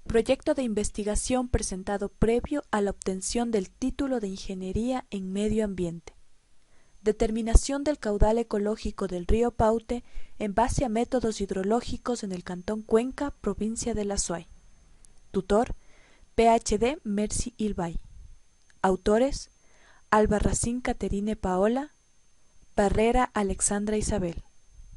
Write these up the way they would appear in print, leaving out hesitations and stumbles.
Proyecto de investigación presentado previo a la obtención del título de Ingeniería en Medio Ambiente. Determinación del caudal ecológico del río Paute en base a métodos hidrológicos en el cantón Cuenca, provincia de La Suay. Tutor, PhD Mercy Ilbay. Autores, Albarracín Caterine Paola, Barrera Alexandra Isabel.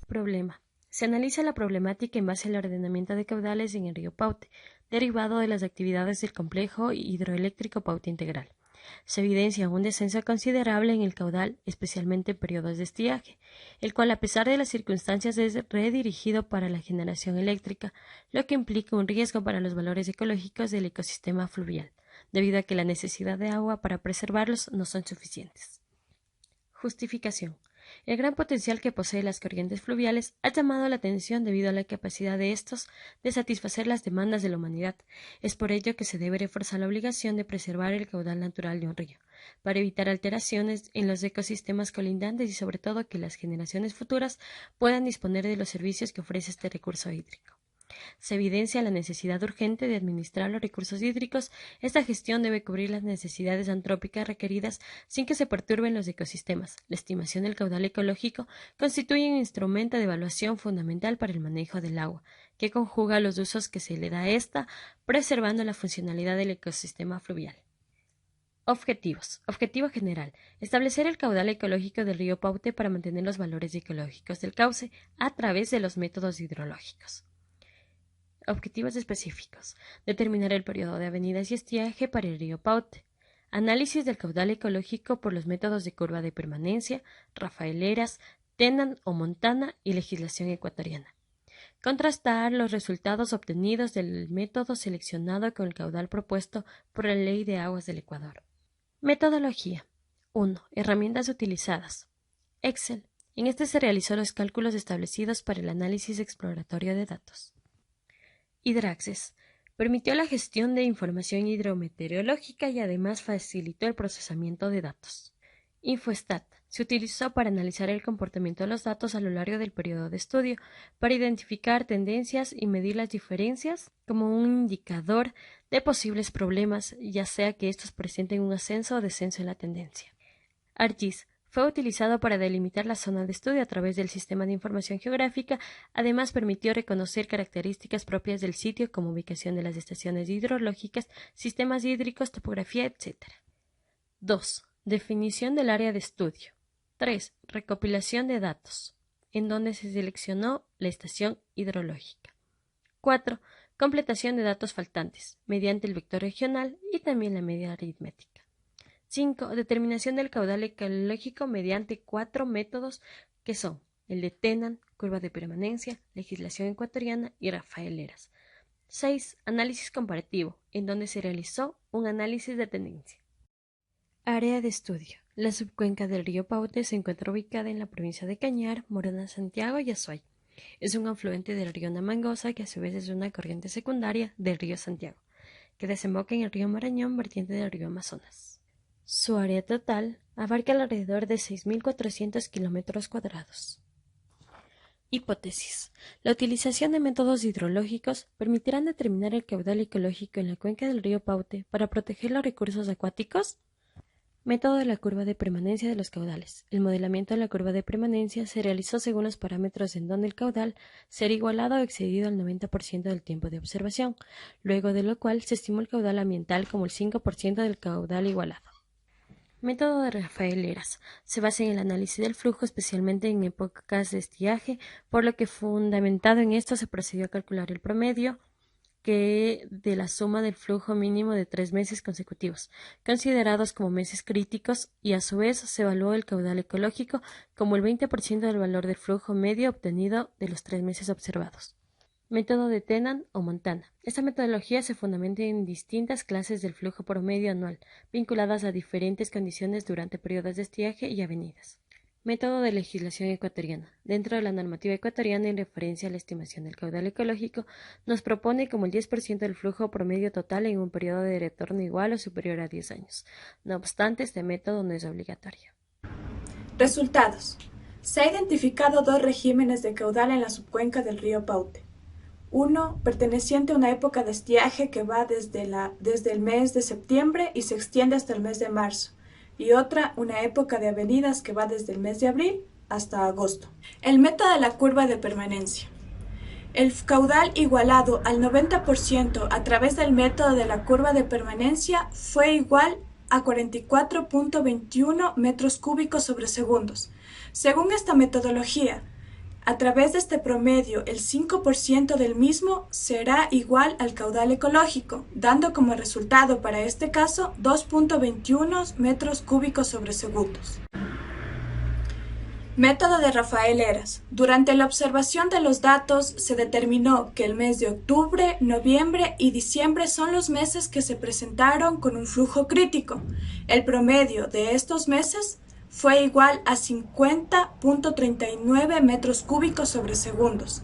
Problema. Se analiza la problemática en base al ordenamiento de caudales en el río Paute, derivado de las actividades del complejo hidroeléctrico Paute Integral. Se evidencia un descenso considerable en el caudal, especialmente en periodos de estiaje, el cual, a pesar de las circunstancias, es redirigido para la generación eléctrica, lo que implica un riesgo para los valores ecológicos del ecosistema fluvial, debido a que la necesidad de agua para preservarlos no son suficientes. Justificación. El gran potencial que poseen las corrientes fluviales ha llamado la atención debido a la capacidad de estos de satisfacer las demandas de la humanidad. Es por ello que se debe reforzar la obligación de preservar el caudal natural de un río, para evitar alteraciones en los ecosistemas colindantes y sobre todo que las generaciones futuras puedan disponer de los servicios que ofrece este recurso hídrico. Se evidencia la necesidad urgente de administrar los recursos hídricos. Esta gestión debe cubrir las necesidades antrópicas requeridas sin que se perturben los ecosistemas. La estimación del caudal ecológico constituye un instrumento de evaluación fundamental para el manejo del agua, que conjuga los usos que se le da a ésta, preservando la funcionalidad del ecosistema fluvial. Objetivos. Objetivo general. Establecer el caudal ecológico del río Paute para mantener los valores ecológicos del cauce a través de los métodos hidrológicos. Objetivos específicos. Determinar el periodo de avenidas y estiaje para el río Paute. Análisis del caudal ecológico por los métodos de curva de permanencia, rafaeleras, Tennant o Montana y legislación ecuatoriana. Contrastar los resultados obtenidos del método seleccionado con el caudal propuesto por la Ley de Aguas del Ecuador. Metodología. 1. Herramientas utilizadas. Excel. En este se realizó los cálculos establecidos para el análisis exploratorio de datos. Hydraccess. Permitió la gestión de información hidrometeorológica y además facilitó el procesamiento de datos. Infostat. Se utilizó para analizar el comportamiento de los datos a lo largo del periodo de estudio, para identificar tendencias y medir las diferencias como un indicador de posibles problemas, ya sea que estos presenten un ascenso o descenso en la tendencia. ArcGIS. Fue utilizado para delimitar la zona de estudio a través del sistema de información geográfica. Además, permitió reconocer características propias del sitio como ubicación de las estaciones hidrológicas, sistemas hídricos, topografía, etc. 2. Definición del área de estudio. 3. Recopilación de datos, en donde se seleccionó la estación hidrológica. 4. Completación de datos faltantes, mediante el vector regional y también la media aritmética. 5. Determinación del caudal ecológico mediante 4 métodos que son el de Tennant, curva de permanencia, legislación ecuatoriana y rafaeleras. 6. Análisis comparativo, en donde se realizó un análisis de tendencia. Área de estudio. La subcuenca del río Paute se encuentra ubicada en la provincia de Cañar, Morona, Santiago y Azuay. Es un afluente del río Namangosa, que a su vez es una corriente secundaria del río Santiago, que desemboca en el río Marañón, vertiente del río Amazonas. Su área total abarca alrededor de 6.400 kilómetros cuadrados. Hipótesis. La utilización de métodos hidrológicos permitirán determinar el caudal ecológico en la cuenca del río Paute para proteger los recursos acuáticos. Método de la curva de permanencia de los caudales. El modelamiento de la curva de permanencia se realizó según los parámetros en donde el caudal será igualado o excedido al 90% del tiempo de observación, luego de lo cual se estimó el caudal ambiental como el 5% del caudal igualado. Método de rafaeleras. Se basa en el análisis del flujo, especialmente en épocas de estiaje, por lo que fundamentado en esto se procedió a calcular el promedio que de la suma del flujo mínimo de 3 meses consecutivos, considerados como meses críticos, y a su vez se evaluó el caudal ecológico como el 20% del valor del flujo medio obtenido de los 3 meses observados. Método de Tennant o Montana. Esta metodología se fundamenta en distintas clases del flujo promedio anual, vinculadas a diferentes condiciones durante periodos de estiaje y avenidas. Método de legislación ecuatoriana. Dentro de la normativa ecuatoriana, en referencia a la estimación del caudal ecológico, nos propone como el 10% del flujo promedio total en un periodo de retorno igual o superior a 10 años. No obstante, este método no es obligatorio. Resultados. Se ha identificado 2 regímenes de caudal en la subcuenca del río Paute. Uno perteneciente a una época de estiaje que va desde el mes de septiembre y se extiende hasta el mes de marzo, y otra una época de avenidas que va desde el mes de abril hasta agosto. El método de la curva de permanencia. El caudal igualado al 90% a través del método de la curva de permanencia fue igual a 44.21 metros cúbicos sobre segundos. Según esta metodología, a través de este promedio, el 5% del mismo será igual al caudal ecológico, dando como resultado para este caso 2.21 metros cúbicos sobre segundos. Método de Rafael Heras. Durante la observación de los datos se determinó que el mes de octubre, noviembre y diciembre son los meses que se presentaron con un flujo crítico. El promedio de estos meses fue igual a 50.39 metros cúbicos sobre segundos.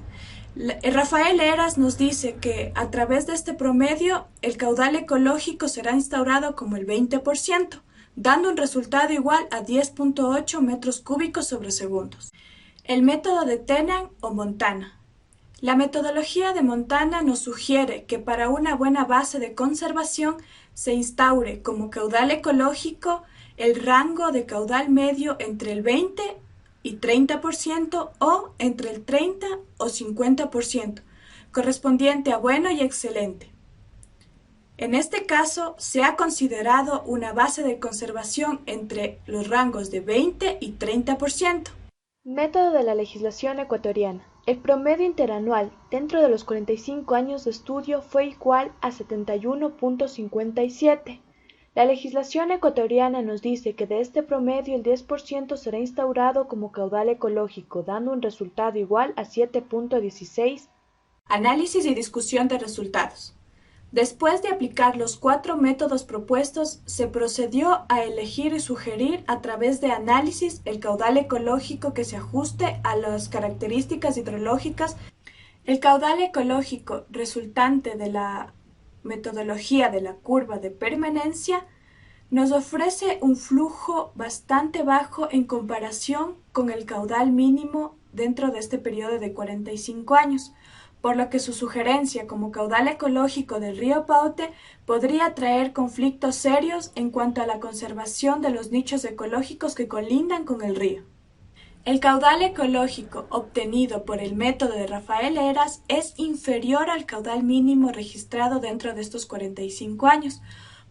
Rafael Heras nos dice que a través de este promedio el caudal ecológico será instaurado como el 20%. Dando un resultado igual a 10.8 metros cúbicos sobre segundos. El método de Tennant o Montana. La metodología de Montana nos sugiere que para una buena base de conservación se instaure como caudal ecológico el rango de caudal medio entre el 20 y 30% o entre el 30 o 50%, correspondiente a bueno y excelente. En este caso, se ha considerado una base de conservación entre los rangos de 20 y 30%. Método de la legislación ecuatoriana. El promedio interanual dentro de los 45 años de estudio fue igual a 71.57. La legislación ecuatoriana nos dice que de este promedio el 10% será instaurado como caudal ecológico, dando un resultado igual a 7.16. Análisis y discusión de resultados. Después de aplicar los 4 métodos propuestos, se procedió a elegir y sugerir a través de análisis el caudal ecológico que se ajuste a las características hidrológicas. El caudal ecológico resultante de la metodología de la curva de permanencia nos ofrece un flujo bastante bajo en comparación con el caudal mínimo dentro de este periodo de 45 años. Por lo que su sugerencia como caudal ecológico del río Paute podría traer conflictos serios en cuanto a la conservación de los nichos ecológicos que colindan con el río. El caudal ecológico obtenido por el método de Rafael Heras es inferior al caudal mínimo registrado dentro de estos 45 años,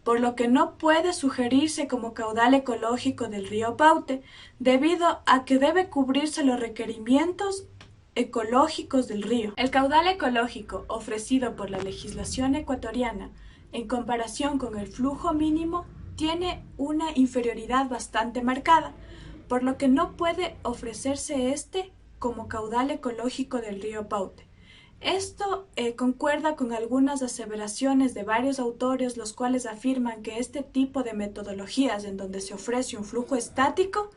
por lo que no puede sugerirse como caudal ecológico del río Paute, debido a que debe cubrirse los requerimientos ecológicos del río. El caudal ecológico ofrecido por la legislación ecuatoriana en comparación con el flujo mínimo tiene una inferioridad bastante marcada, por lo que no puede ofrecerse este como caudal ecológico del río Paute. Esto concuerda con algunas aseveraciones de varios autores, los cuales afirman que este tipo de metodologías en donde se ofrece un flujo estático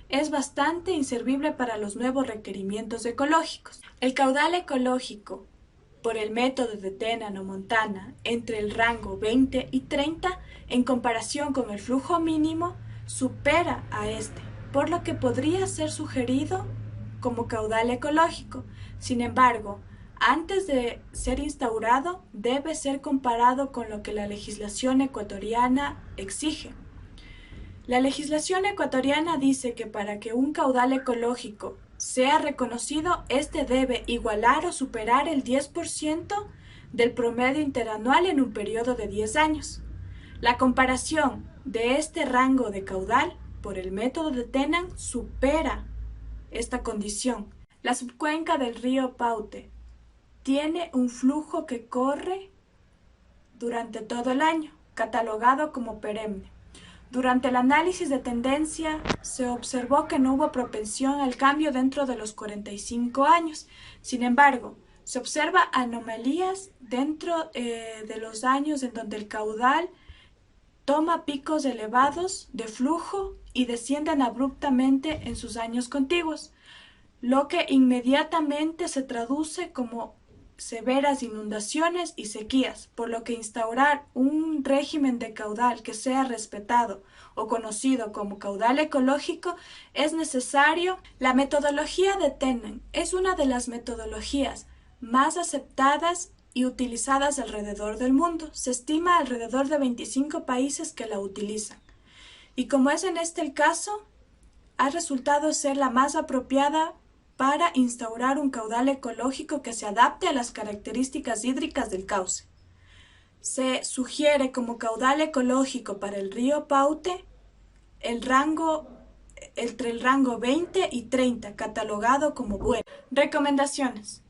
es bastante inservible para los nuevos requerimientos ecológicos. El caudal ecológico por el método de Tennant o Montana entre el rango 20 y 30 en comparación con el flujo mínimo supera a este, por lo que podría ser sugerido como caudal ecológico. Sin embargo, antes de ser instaurado, debe ser comparado con lo que la legislación ecuatoriana exige. La legislación ecuatoriana dice que para que un caudal ecológico sea reconocido, este debe igualar o superar el 10% del promedio interanual en un periodo de 10 años. La comparación de este rango de caudal por el método de Tennant supera esta condición. La subcuenca del río Paute tiene un flujo que corre durante todo el año, catalogado como perenne. Durante el análisis de tendencia se observó que no hubo propensión al cambio dentro de los 45 años. Sin embargo, se observa anomalías dentro de los años en donde el caudal toma picos elevados de flujo y descienden abruptamente en sus años contiguos, lo que inmediatamente se traduce como severas inundaciones y sequías, por lo que instaurar un régimen de caudal que sea respetado o conocido como caudal ecológico es necesario. La metodología de Tennant es una de las metodologías más aceptadas y utilizadas alrededor del mundo. Se estima alrededor de 25 países que la utilizan. Y como es en este el caso, ha resultado ser la más apropiada para instaurar un caudal ecológico que se adapte a las características hídricas del cauce. Se sugiere como caudal ecológico para el río Paute entre el rango 20 y 30, catalogado como bueno. Recomendaciones.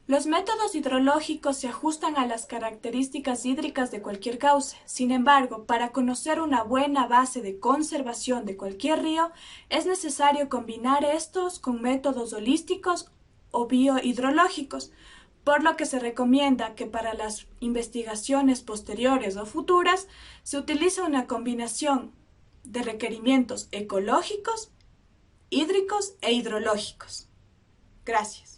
Los métodos hidrológicos se ajustan a las características hídricas de cualquier cauce. Sin embargo, para conocer una buena base de conservación de cualquier río, es necesario combinar estos con métodos holísticos o biohidrológicos, por lo que se recomienda que para las investigaciones posteriores o futuras se utilice una combinación de requerimientos ecológicos, hídricos e hidrológicos. Gracias.